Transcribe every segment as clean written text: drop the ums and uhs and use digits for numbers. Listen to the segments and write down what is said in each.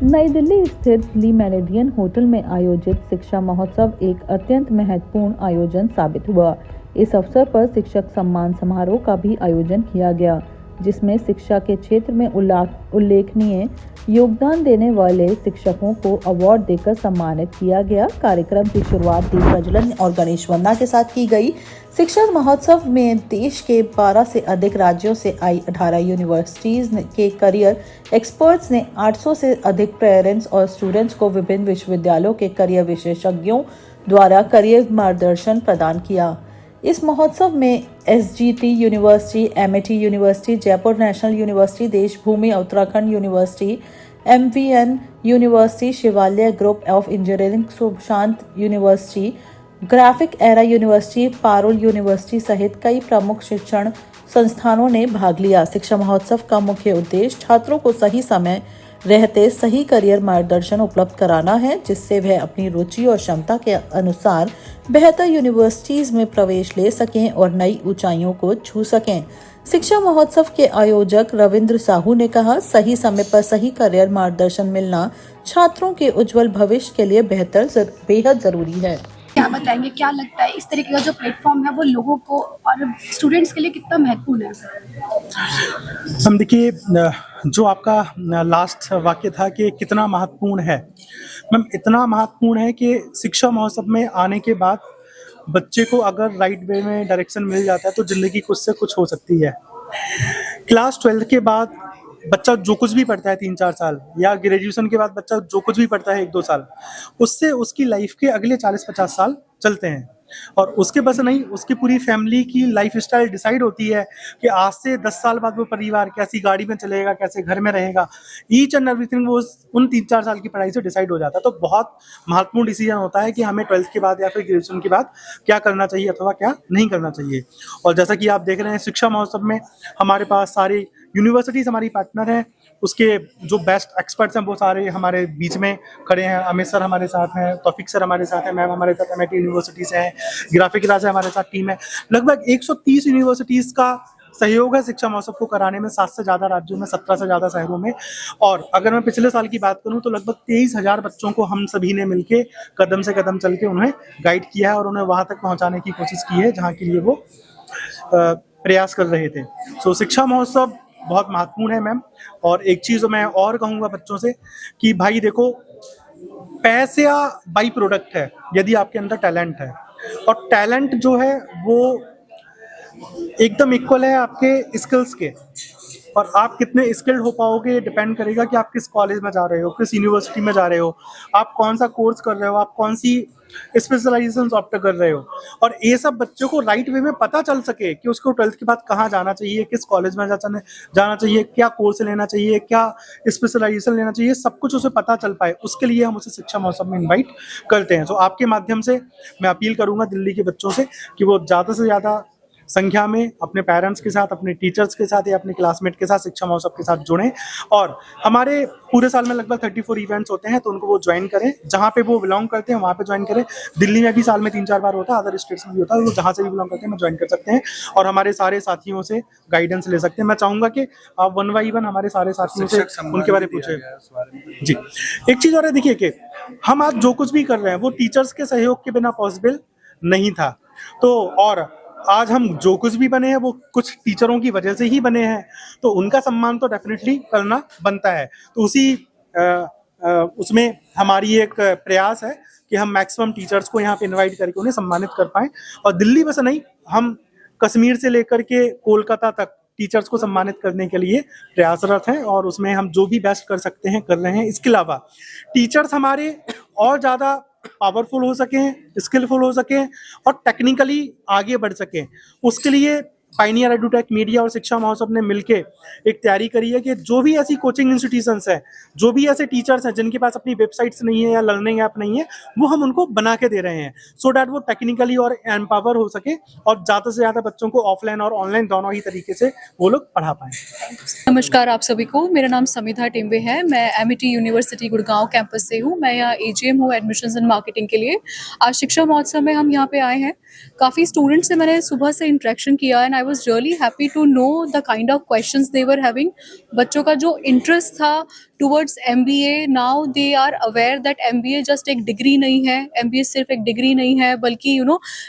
नई दिल्ली स्थित ली meridian hotel में आयोजित शिक्षा महोत्सव एक अत्यंत महत्वपूर्ण आयोजन साबित हुआ। इस अवसर पर शिक्षक सम्मान समारोह का भी आयोजन किया गया, जिसमें शिक्षा के क्षेत्र में उल्लेखनीय योगदान देने वाले शिक्षकों को अवार्ड देकर सम्मानित किया गया। कार्यक्रम की शुरुआत दीप प्रज्वलन और गणेश वंदना के साथ की गई। शिक्षक महोत्सव में देश के 12 से अधिक राज्यों से आई 18 यूनिवर्सिटीज के करियर एक्सपर्ट्स ने 800 से अधिक पेरेंट्स और स्टूडेंट्स को विभिन्न विश्वविद्यालयों के करियर विशेषज्ञों द्वारा करियर मार्गदर्शन प्रदान किया। इस महोत्सव में SGT university, MIT university, Jaipur national university, Deshbhoomi Uttarakhand university, MVN university, Shivalaya group of engineering Sushant university, graphic era university, Parul university सहित कई प्रमुख शिक्षण संस्थानों ने भाग लिया। शिक्षा महोत्सव का मुख्य उद्देश्य छात्रों को सही समय रहते सही करियर मार्गदर्शन उपलब्ध कराना है, जिससे वह अपनी रुचि और क्षमता के अनुसार बेहतर यूनिवर्सिटीज में प्रवेश ले सकें और नई ऊंचाइयों को छू सकें। शिक्षा महोत्सव के आयोजक रविंद्र साहू ने कहा, सही समय पर सही करियर मार्गदर्शन मिलना छात्रों के उज्जवल भविष्य के लिए बेहद जरूरी है। क्या बताएंगे, क्या लगता है इस तरीके का जो प्लेटफॉर्म है वो लोगों को और स्टूडेंट्स के लिए कितना महत्वपूर्ण है? हम देखिए, जो आपका लास्ट वाक्य था कि कितना महत्वपूर्ण है, मैम इतना महत्वपूर्ण है कि शिक्षा महोत्सव में आने के बाद बच्चे को अगर राइट वे में डायरेक्शन मिल जाता है तो जिंदगी कुछ से कुछ हो सकती है। क्लास 12 के बाद बच्चा जो कुछ भी पढ़ता है 3-4 साल, या ग्रेजुएशन के बाद बच्चा जो कुछ भी पढ़ता है 1-2 साल, उससे उसकी लाइफ के अगले 40-50 साल चलते हैं। और उसके बस नहीं, उसकी पूरी फैमिली की लाइफ स्टाइल डिसाइड होती है कि आज से 10 साल बाद वो परिवार कैसी गाड़ी में चलेगा, कैसे घर में रहेगा। ईच एंड एवरीथिंग वो उन 3-4 साल की पढ़ाई से डिसाइड हो जाता है। तो बहुत महत्वपूर्ण डिसीजन होता है कि हमें 12th के बाद या फिर ग्रेजुएशन के बाद क्या करना चाहिए अथवा क्या नहीं करना चाहिए। और जैसा कि आप देख रहे हैं, शिक्षा महोत्सव में हमारे पास सारी यूनिवर्सिटीज़ हमारी पार्टनर हैं, उसके जो बेस्ट एक्सपर्ट्स हैं वो सारे हमारे बीच में खड़े हैं। अमित सर हमारे साथ हैं, तौफीक सर हमारे साथ हैं, मैम हमारे साथ MIT यूनिवर्सिटी से हैं, ग्राफिक क्लास हमारे साथ टीम है। लगभग 130 यूनिवर्सिटीज़ का सहयोग है शिक्षा महोत्सव को कराने में, 7 से ज़्यादा राज्यों में, 17 से ज़्यादा शहरों में। और अगर मैं पिछले साल की बात करूं तो लगभग 23,000 बच्चों को हम सभी ने मिलके कदम से कदम चल के उन्हें गाइड किया है और उन्हें वहाँ तक पहुँचाने की कोशिश की है जहाँ के लिए वो प्रयास कर रहे थे। सो शिक्षा महोत्सव बहुत महत्वपूर्ण है मैम। और एक चीज़ मैं और कहूँगा बच्चों से कि भाई देखो, पैसा बाई प्रोडक्ट है यदि आपके अंदर टैलेंट है, और टैलेंट जो है वो एकदम इक्वल है आपके स्किल्स के। और आप कितने स्किल्ड हो पाओगे डिपेंड करेगा कि आप किस कॉलेज में जा रहे हो, किस यूनिवर्सिटी में जा रहे हो, आप कौन सा कोर्स कर रहे हो, आप कौन सी स्पेशलाइजेशन ऑप्ट कर रहे हो। और ये सब बच्चों को राइट वे में पता चल सके कि उसको 12th के बाद कहाँ जाना चाहिए, किस कॉलेज में जाना चाहिए, क्या कोर्स लेना चाहिए, क्या स्पेशलाइजेशन लेना चाहिए, सब कुछ उसे पता चल पाए, उसके लिए हम उसे शिक्षा महोत्सव में इन्वाइट करते हैं। तो आपके माध्यम से मैं अपील करूँगा दिल्ली के बच्चों से कि वो ज़्यादा से ज़्यादा संख्या में अपने पेरेंट्स के साथ, अपने टीचर्स के साथ या अपने क्लासमेट के साथ शिक्षा महोत्सव के साथ जुड़ें। और हमारे पूरे साल में लगभग 34 इवेंट्स होते हैं, तो उनको वो ज्वाइन करें, जहाँ पे वो बिलोंग करते हैं वहाँ पे ज्वाइन करें। दिल्ली में भी साल में 3-4 बार होता है, अदर स्टेट्स में भी होता है, वो जहाँ से भी बिलोंग करते हैं ज्वाइन कर सकते हैं और हमारे सारे साथियों से गाइडेंस ले सकते हैं। मैं चाहूँगा कि आप 1 by 1 हमारे सारे साथियों से उनके बारे में पूछे। जी, एक चीज़ और है, देखिए कि हम आज जो कुछ भी कर रहे हैं वो टीचर्स के सहयोग के बिना पॉसिबल नहीं था। तो और आज हम जो कुछ भी बने हैं वो कुछ टीचरों की वजह से ही बने हैं, तो उनका सम्मान तो डेफिनेटली करना बनता है। तो उसमें हमारी एक प्रयास है कि हम मैक्सिमम टीचर्स को यहाँ पे इनवाइट करके उन्हें सम्मानित कर पाएं। और दिल्ली बस नहीं, हम कश्मीर से लेकर के कोलकाता तक टीचर्स को सम्मानित करने के लिए प्रयासरत हैं और उसमें हम जो भी बेस्ट कर सकते हैं कर रहे हैं। इसके अलावा टीचर्स हमारे और ज़्यादा पावरफुल हो सकें, स्किलफुल हो सकें और टेक्निकली आगे बढ़ सकें, उसके लिए पाइनियर एडुटेक मीडिया और शिक्षा महोत्सव ने मिलके एक तैयारी करी है कि जो भी ऐसी कोचिंग इंस्टीट्यूशंस हैं, जो भी ऐसे टीचर्स हैं जिनके पास अपनी वेबसाइट्स नहीं है या लर्निंग ऐप नहीं है, वो हम उनको बना के दे रहे हैं सो डैट वो टेक्निकली और एम्पावर हो सके और ज़्यादा से ज़्यादा बच्चों को ऑफलाइन और ऑनलाइन दोनों ही तरीके से वो लोग पढ़ा पाएँ। नमस्कार आप सभी को, मेरा नाम समिधा टिम्बे है। मैं MIT यूनिवर्सिटी गुड़गांव कैंपस से हूँ। मैं यहाँ AGM हूँ एडमिशन्स एंड मार्केटिंग के लिए। आज शिक्षा महोत्सव में हम यहाँ पे आए हैं। काफ़ी स्टूडेंट्स से मैंने सुबह से इंटरेक्शन किया and I was really happy to know the kind of questions they were having. बच्चों का जो इंटरेस्ट था towards MBA, now they are aware that MBA just एक डिग्री नहीं है, MBA सिर्फ एक डिग्री नहीं है, बल्कि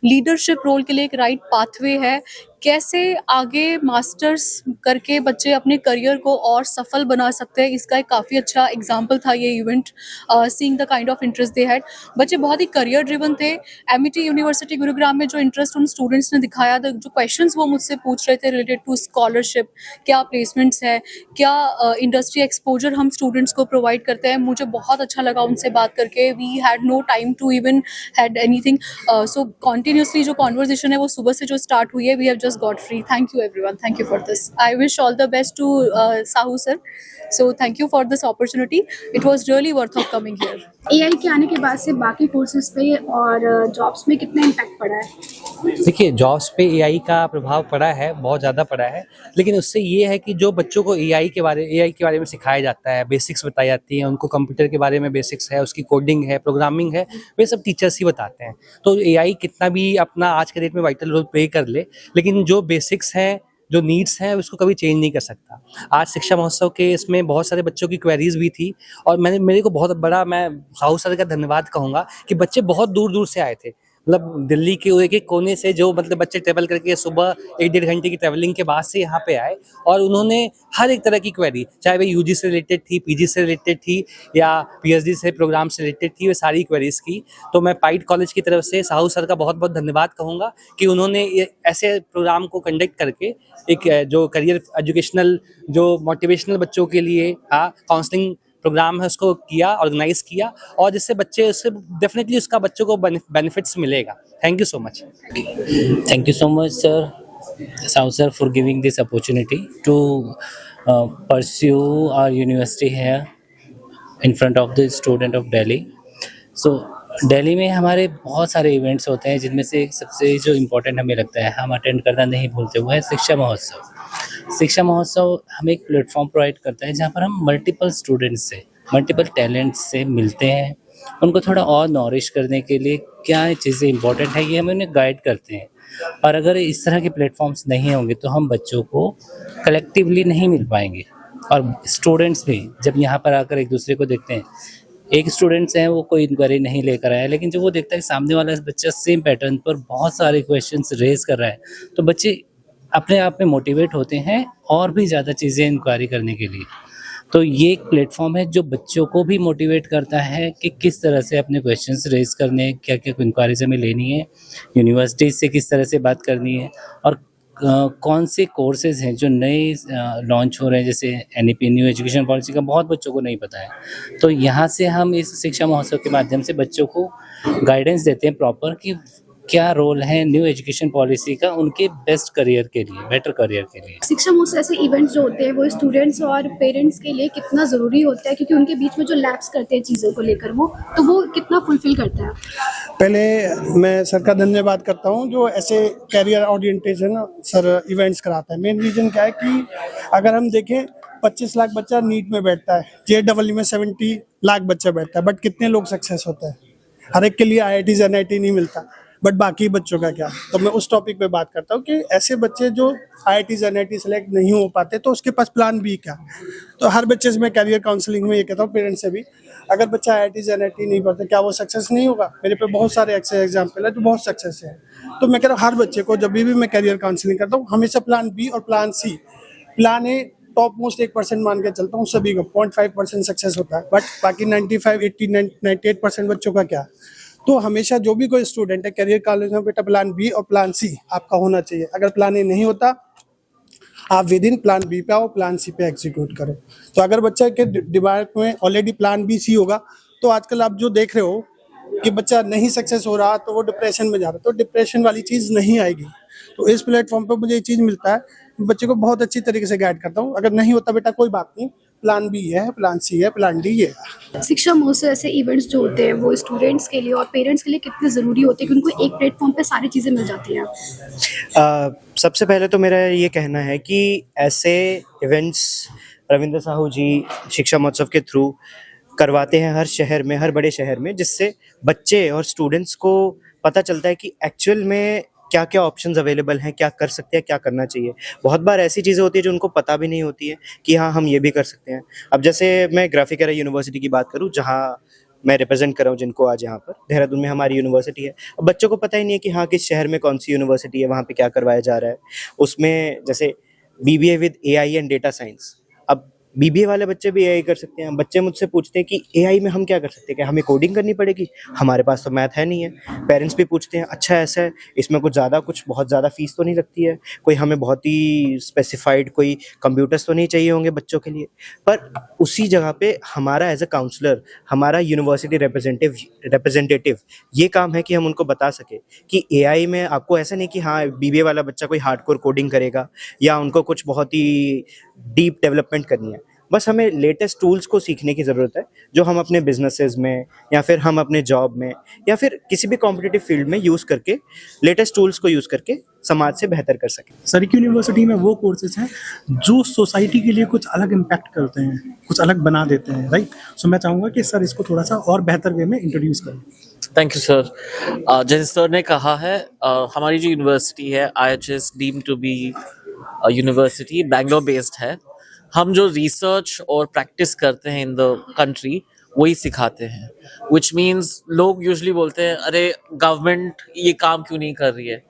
लीडरशिप रोल के लिए एक राइट पाथवे है। कैसे आगे मास्टर्स करके बच्चे अपने करियर को और सफल बना सकते हैं, इसका एक काफ़ी अच्छा एग्जाम्पल था ये event, seeing the kind of interest they had. बच्चे बहुत ही करियर ड्रिवन थे। एमिटी यूनिवर्सिटी गुरुग्राम में जो इंटरेस्ट उन स्टूडेंट्स ने दिखाया था, जो क्वेश्चंस वो मुझसे पूछ रहे थे रिलेटेड टू स्कॉलरशिप, क्या प्लेसमेंट्स है, क्या इंडस्ट्री एक्सपोजर हम स्टूडेंट्स को प्रोवाइड करते हैं, मुझे बहुत अच्छा लगा उनसे बात करके। We had no time to even had anything, so continuously जो कॉन्वर्जेशन है वो सुबह से जो स्टार्ट हुई है, we have just got free. Thank you everyone, thank you for this. I wish all the best to Sahu sir, so thank you for this opportunity. It was really worth of coming here. AI के आने के बाद से बाकी courses पे और jobs में कितना इम्पैक्ट पड़ा है? देखिए, जॉब्स पे एआई का प्रभाव पड़ा है, बहुत ज़्यादा पड़ा है, लेकिन उससे ये है कि जो बच्चों को एआई के बारे में सिखाया जाता है, बेसिक्स बताई जाती हैं, उनको कंप्यूटर के बारे में बेसिक्स है, उसकी कोडिंग है, प्रोग्रामिंग है, वे सब टीचर्स ही बताते हैं। तो एआई कितना भी अपना आज के डेट में वाइटल रोल प्ले कर ले, लेकिन जो बेसिक्स हैं, जो नीड्स हैं, उसको कभी चेंज नहीं कर सकता। आज शिक्षा महोत्सव के इसमें बहुत सारे बच्चों की क्वेरीज भी थी, और मेरे को बहुत बड़ा, मैं साहू सर का धन्यवाद कहूँगा कि बच्चे बहुत दूर दूर से आए थे। मतलब दिल्ली के एक एक कोने से जो बच्चे ट्रेवल करके सुबह 1-1.5 घंटे की ट्रैवलिंग के बाद से यहाँ पे आए, और उन्होंने हर एक तरह की क्वेरी, चाहे वे यूजी से रिलेटेड थी, पीजी से रिलेटेड थी, या पीएचडी से प्रोग्राम से रिलेटेड थी, वे सारी क्वेरीज की। तो मैं पाइट कॉलेज की तरफ से साहू सर का बहुत बहुत धन्यवाद कहूँगा कि उन्होंने ऐसे प्रोग्राम को कंडक्ट करके एक जो करियर एजुकेशनल, जो मोटिवेशनल बच्चों के लिए काउंसलिंग प्रोग्राम है, उसको किया, ऑर्गेनाइज किया, और जिससे बच्चे, उससे डेफिनेटली उसका बच्चों को बेनिफिट्स मिलेगा। Thank you so much. Thank you so much, sir, Sao sir, for giving this opportunity to pursue our university here in front of the student of Delhi. So Delhi में हमारे बहुत सारे इवेंट्स होते हैं, जिनमें से सबसे जो इम्पोर्टेंट हमें लगता है हम अटेंड करना नहीं भूलते, वो है शिक्षा महोत्सव। शिक्षा महोत्सव हमें एक प्लेटफॉर्म प्रोवाइड करता है जहाँ पर हम मल्टीपल स्टूडेंट्स से, मल्टीपल टैलेंट्स से मिलते हैं, उनको थोड़ा और नॉरिश करने के लिए क्या चीज़ें इंपॉर्टेंट है, ये हमें उन्हें गाइड करते हैं। और अगर इस तरह के प्लेटफॉर्म्स नहीं होंगे तो हम बच्चों को कलेक्टिवली नहीं मिल पाएंगे। और स्टूडेंट्स भी जब यहाँ पर आकर एक दूसरे को देखते हैं, एक स्टूडेंट्स हैं वो कोई इंक्वायरी नहीं लेकर आया, लेकिन जब वो देखता है सामने वाला बच्चा सेम पैटर्न पर बहुत सारे क्वेश्चंस रेज कर रहा है, तो बच्चे अपने आप में मोटिवेट होते हैं और भी ज़्यादा चीज़ें इंक्वायरी करने के लिए। तो ये एक प्लेटफॉर्म है जो बच्चों को भी मोटिवेट करता है कि किस तरह से अपने क्वेश्चंस रेज करने, क्या क्या इंक्वायरीज हमें लेनी है, यूनिवर्सिटी से किस तरह से बात करनी है, और कौन से कोर्सेज हैं जो नए लॉन्च हो रहे हैं, जैसे NEP न्यू एजुकेशन पॉलिसी का बहुत बच्चों को नहीं पता है। तो यहाँ से हम इस शिक्षा महोत्सव के माध्यम से बच्चों को गाइडेंस देते हैं प्रॉपर कि क्या रोल है न्यू एजुकेशन पॉलिसी का उनके बेस्ट करियर के लिए, बेटर करियर के लिए। शिक्षा महोत्सव ऐसे इवेंट्स जो होते हैं वो स्टूडेंट्स और पेरेंट्स के लिए कितना ज़रूरी होता है, क्योंकि उनके बीच में जो लैप्स करते हैं चीज़ों को लेकर वो कितना फुलफिल करता है? पहले मैं सर का धन्यवाद करता हूं जो ऐसे कैरियर ओरिएंटेशन सर इवेंट्स कराता है। मेन रीज़न क्या है कि अगर हम देखें 25 लाख बच्चा नीट में बैठता है, JEE में 70 लाख बच्चा बैठता है, बट कितने लोग सक्सेस होते हैं? हर एक के लिए IIT NIT नहीं मिलता, बट बाकी बच्चों का क्या? तो मैं उस टॉपिक पे बात करता हूँ कि ऐसे बच्चे जो IIT NIT सेलेक्ट नहीं हो पाते तो उसके पास प्लान बी क्या? तो हर बच्चे से मैं कैरियर काउंसलिंग में ये कहता हूँ पेरेंट्स से भी, अगर बच्चा IIT NIT नहीं पढ़ता क्या वो सक्सेस नहीं होगा? मेरे पे बहुत सारे ऐसे एग्जाम्पल है जो बहुत सक्सेस है। तो मैं कह रहा हूँ हर बच्चे को जब भी मैं कैरियर काउंसलिंग करता हूँ हमेशा प्लान बी और plan C, plan A top most 1% मान के चलता हूँ, सभी का 0.5% सक्सेस होता है, बट बाकी 95, 80, 98% बच्चों का क्या? तो हमेशा जो भी कोई स्टूडेंट है कैरियर कॉलेज में, बेटा प्लान बी और प्लान सी आपका होना चाहिए। अगर प्लान ए नहीं होता आप विद इन प्लान बी पे आओ, प्लान सी पे एग्जीक्यूट करो। तो अगर बच्चा के दिमाग में ऑलरेडी प्लान बी सी होगा तो आजकल आप जो देख रहे हो कि बच्चा नहीं सक्सेस हो रहा तो वो डिप्रेशन में जा रहा है, तो डिप्रेशन वाली चीज़ नहीं आएगी। तो इस प्लेटफॉर्म पे मुझे ये चीज़ मिलता है, बच्चे को बहुत अच्छी तरीके से गाइड करता हूँ। अगर नहीं होता बेटा कोई बात नहीं, प्लान बी है, प्लान सी है, प्लान डी है। शिक्षा महोत्सव ऐसे इवेंट्स जो होते हैं वो स्टूडेंट्स के लिए और पेरेंट्स के लिए कितने ज़रूरी होते हैं कि उनको एक प्लेटफॉर्म पे सारी चीज़ें मिल जाती हैं? सबसे पहले तो मेरा ये कहना है कि ऐसे इवेंट्स रविंद्र साहू जी शिक्षा महोत्सव के थ्रू करवाते हैं हर शहर में, हर बड़े शहर में, जिससे बच्चे और स्टूडेंट्स को पता चलता है कि एक्चुअल में क्या क्या ऑप्शंस अवेलेबल हैं, क्या कर सकते हैं, क्या करना चाहिए। बहुत बार ऐसी चीज़ें होती है जो उनको पता भी नहीं होती है कि हाँ हम ये भी कर सकते हैं। अब जैसे मैं ग्राफिक एरा यूनिवर्सिटी की बात करूँ, जहाँ मैं रिप्रेजेंट कर रहा हूँ जिनको आज यहाँ पर देहरादून में हमारी यूनिवर्सिटी है। अब बच्चों को पता ही नहीं है कि हाँ किस शहर में कौन सी यूनिवर्सिटी है, वहाँ पे क्या करवाया जा रहा है। उसमें जैसे BBA with AI and data science, अब बीबीए वाले बच्चे भी एआई कर सकते हैं। बच्चे मुझसे पूछते हैं कि एआई में हम क्या कर सकते हैं, क्या हमें कोडिंग करनी पड़ेगी? हमारे पास तो मैथ है नहीं है। पेरेंट्स भी पूछते हैं अच्छा ऐसा है, इसमें कुछ बहुत ज़्यादा फीस तो नहीं लगती है, कोई हमें बहुत ही स्पेसिफाइड कोई कंप्यूटर्स तो नहीं चाहिए होंगे बच्चों के लिए। पर उसी जगह पे हमारा एज अ काउंसलर, हमारा यूनिवर्सिटी रिप्रेजेंटेटिव ये काम है कि हम उनको बता सके कि एआई में आपको ऐसा नहीं कि हाँ बीबीए वाला बच्चा कोई हार्डकोर कोडिंग करेगा या उनको कुछ बहुत ही डीप डेवलपमेंट करनी है। बस हमें लेटेस्ट टूल्स को सीखने की ज़रूरत है जो हम अपने बिजनेसेस में या फिर हम अपने जॉब में या फिर किसी भी कॉम्पिटिटिव फील्ड में यूज़ करके, लेटेस्ट टूल्स को यूज़ करके समाज से बेहतर कर सकें। सर की यूनिवर्सिटी में वो कोर्सेज हैं जो सोसाइटी के लिए कुछ अलग इम्पैक्ट करते हैं, कुछ अलग बना देते हैं, राइट? सो मैं चाहूँगा कि सर इसको थोड़ा सा और बेहतर वे में इंट्रोड्यूस करें। Thank you sir. जैसे सर ने कहा है, हमारी जो यूनिवर्सिटी है IHS deemed to be university Bangalore based है। हम जो रिसर्च और प्रैक्टिस करते हैं इन द कंट्री वही सिखाते हैं, विच मीन्स लोग यूजुअली बोलते हैं अरे गवर्नमेंट ये काम क्यों नहीं कर रही है,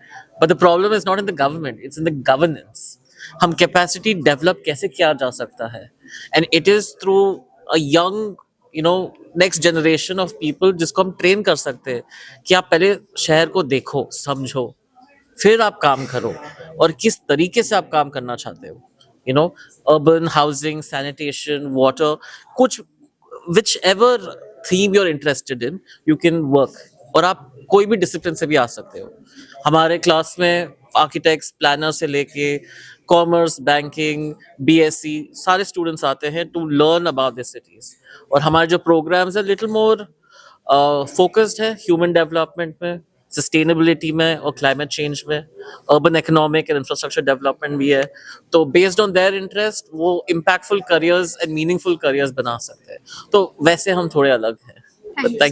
but the problem is not in the government, it's in the governance. हम कैपेसिटी डेवलप कैसे किया जा सकता है, and it is through a young next generation of people जिसको हम ट्रेन कर सकते हैं कि आप पहले शहर को देखो, समझो, फिर आप काम करो और किस तरीके से आप काम करना चाहते हो। अर्बन हाउसिंग, सैनिटेशन, वाटर, कुछ whichever theme you are interested in, you can work. और आप कोई भी डिसिप्लिन से भी आ सकते हो। हमारे क्लास में आर्किटेक्ट्स, प्लानर से लेके कॉमर्स, बैंकिंग, BSc सारे स्टूडेंट्स आते हैं to learn about this cities. और हमारे जो प्रोग्राम्स है लिटिल मोर फोकस्ड है ह्यूमन डेवलपमेंट में, सस्टेनेबिलिटी में और क्लाइमेट चेंज में, urban economic and infrastructure development भी है। तो बेस्ड ऑन देयर इंटरेस्ट वो impactful careers and meaningful careers बना सकते हैं। तो वैसे हम थोड़े अलग हैं।